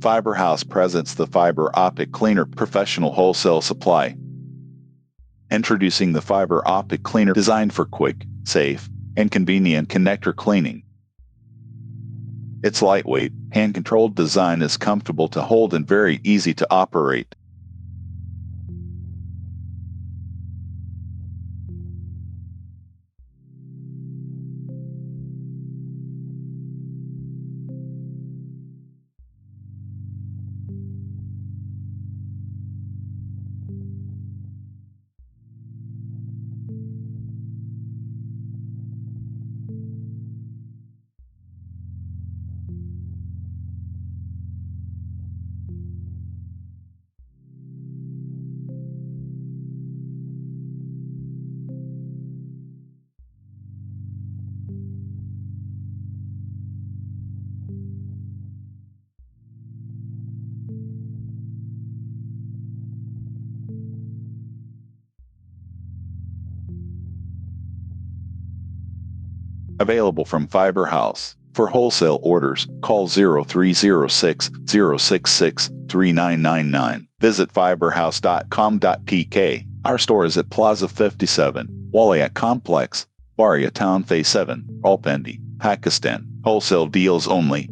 FIBERHOUSE presents the fiber optic cleaner professional wholesale supply. Introducing the fiber optic cleaner designed for quick, safe, and convenient connector cleaning. Its lightweight, hand-controlled design is comfortable to hold and very easy to operate. Available from FIBERHOUSE. For wholesale orders, call 0306-066-3999. Visit fiberhouse.com.pk. Our store is at Plaza 57, Waliat Complex, Varia Town Phase 7, Rawalpindi, Pakistan. Wholesale deals only.